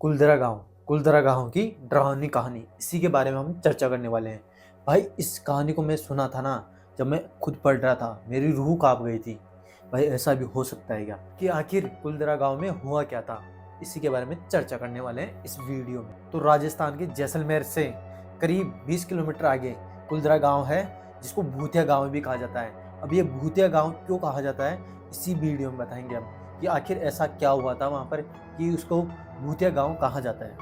कुलधरा गांव की डरावनी कहानी, इसी के बारे में हम चर्चा करने वाले हैं। भाई इस कहानी को मैं सुना था ना, जब मैं खुद पढ़ रहा था मेरी रूह कांप गई थी। भाई ऐसा भी हो सकता है क्या कि आखिर कुलधरा गांव में हुआ क्या था, इसी के बारे में चर्चा करने वाले हैं इस वीडियो में। तो राजस्थान के जैसलमेर से करीब 20 किलोमीटर आगे कुलधरा गाँव है, जिसको भूतिया गाँव भी कहा जाता है। अब ये भूतिया गाँव क्यों कहा जाता है, इसी वीडियो में बताएंगे हम कि आखिर ऐसा क्या हुआ था वहाँ पर कि उसको भूतिया गांव कहा जाता है।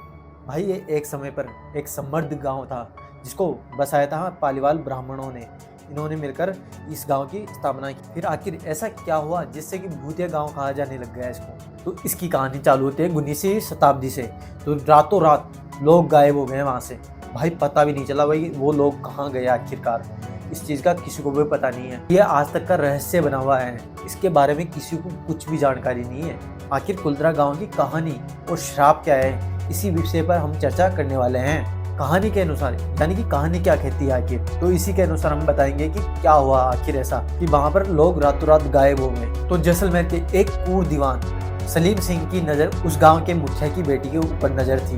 भाई ये एक समय पर एक समृद्ध गांव था, जिसको बसाया था पालीवाल ब्राह्मणों ने। इन्होंने मिलकर इस गांव की स्थापना की। फिर आखिर ऐसा क्या हुआ जिससे कि भूतिया गांव कहा जाने लग गया इसको। तो इसकी कहानी चालू होती है 19वीं शताब्दी से। तो रातों रात लोग गायब हो गए वहाँ से। भाई पता भी नहीं चला भाई वो लोग कहाँ गए आखिरकार। इस चीज़ का किसी को भी पता नहीं है। ये आज तक का रहस्य बना हुआ है, इसके बारे में किसी को कुछ भी जानकारी नहीं है। आखिर कुलधरा गांव की कहानी और श्राप क्या है, इसी विषय पर हम चर्चा करने वाले हैं। कहानी के अनुसार, यानी कि कहानी क्या कहती है आखिर, तो इसी के अनुसार हम बताएंगे कि क्या हुआ आखिर ऐसा कि वहां पर लोग रातों रात गायब हो गए। तो जैसलमेर के एक पूर्व दीवान सलीम सिंह की नज़र उस गाँव के मुखिया की बेटी के ऊपर नज़र थी।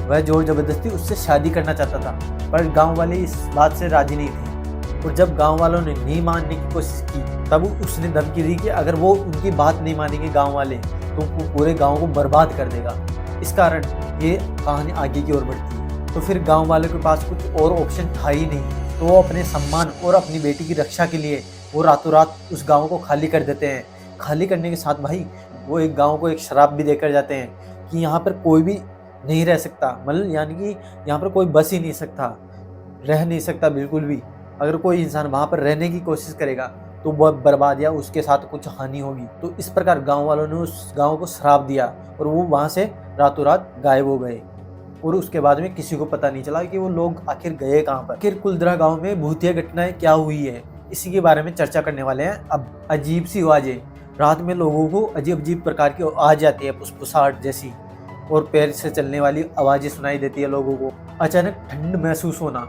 वह जोर जबरदस्ती उससे शादी करना चाहता था, पर गाँव वाले इस बात से राजी नहीं थे। और जब गांव वालों ने नहीं मानने की कोशिश की, तब उसने धमकी दी कि अगर वो उनकी बात नहीं मानेंगे गांव वाले, तो वो पूरे गांव को बर्बाद कर देगा। इस कारण ये कहानी आगे की ओर बढ़ती है। तो फिर गांव वालों के पास कुछ और ऑप्शन था ही नहीं, तो वो अपने सम्मान और अपनी बेटी की रक्षा के लिए वो रातों रात उस गाँव को खाली कर देते हैं। खाली करने के साथ भाई वो एक गाँव को एक शराब भी देकर जाते हैं कि यहाँ पर कोई भी नहीं रह सकता, मतलब यानी कि यहाँ पर कोई बस ही नहीं सकता, रह नहीं सकता बिल्कुल भी। अगर कोई इंसान वहाँ पर रहने की कोशिश करेगा तो वह बर्बाद या उसके साथ कुछ हानि होगी। तो इस प्रकार गांव वालों ने उस गांव को श्राप दिया और वो वहाँ से रातों रात गायब हो गए। और उसके बाद में किसी को पता नहीं चला कि वो लोग आखिर गए कहाँ पर। आखिर कुलधरा गांव में भूतिया घटनाएं क्या हुई है, इसी के बारे में चर्चा करने वाले हैं। अब अजीब सी आवाज़ें, रात में लोगों को अजीब अजीब प्रकार की आवाज़ आती है, फुसफुसाहट जैसी, और पैर से चलने वाली आवाज़ें सुनाई देती है लोगों को। अचानक ठंड महसूस होना,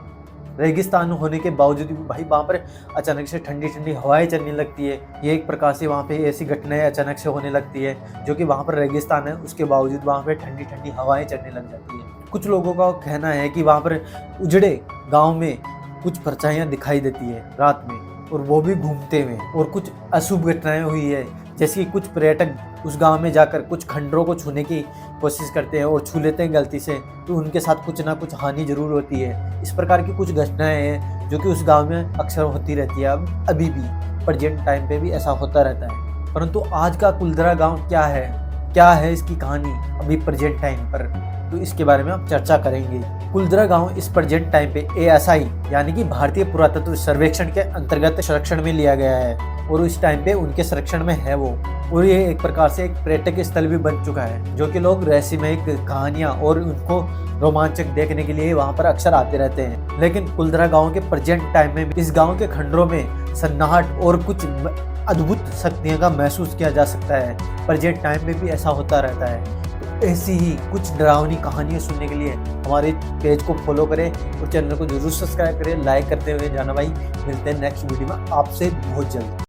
रेगिस्तान होने के बावजूद भी भाई वहाँ पर अचानक से ठंडी ठंडी हवाएं चलने लगती है। ये एक प्रकार से वहाँ पे ऐसी घटनाएं अचानक से होने लगती है, जो कि वहाँ पर रेगिस्तान है, उसके बावजूद वहाँ पे ठंडी ठंडी हवाएं चलने लग जाती है। कुछ लोगों का कहना है कि वहाँ पर उजड़े गाँव में कुछ परछाइयाँ दिखाई देती है रात में, और वो भी घूमते हुए। और कुछ अशुभ घटनाएं हुई है, जैसे कि कुछ पर्यटक उस गांव में जाकर कुछ खंडरों को छूने की कोशिश करते हैं और छू लेते हैं गलती से, तो उनके साथ कुछ ना कुछ हानि जरूर होती है। इस प्रकार की कुछ घटनाएं हैं जो कि उस गांव में अक्सर होती रहती है। अब अभी भी प्रेजेंट टाइम पे भी ऐसा होता रहता है। परंतु आज का कुलधरा गाँव क्या है इसकी कहानी अभी प्रेजेंट टाइम पर, तो इसके बारे में हम चर्चा करेंगे। कुलधरा गांव इस प्रेजेंट टाइम पे ASI यानी कि भारतीय पुरातत्व सर्वेक्षण के अंतर्गत संरक्षण में लिया गया है, और इस टाइम पे उनके संरक्षण में है वो। और ये एक प्रकार से एक पर्यटक स्थल भी बन चुका है, जो कि लोग रहस्यमय कहानियां और उनको रोमांचक देखने के लिए वहां पर अक्सर आते रहते हैं। लेकिन कुलधरा गांव के प्रेजेंट टाइम में इस गांव के खंडरों में सन्नाहट और कुछ अद्भुत शक्तियों का महसूस किया जा सकता है। प्रेजेंट टाइम में भी ऐसा होता रहता है। तो ऐसी ही कुछ डरावनी कहानियां सुनने के लिए हमारे पेज को फॉलो करें और चैनल को जरूर सब्सक्राइब करें। लाइक करते हुए जाना भाई। मिलते हैं नेक्स्ट वीडियो में आपसे बहुत जल्द।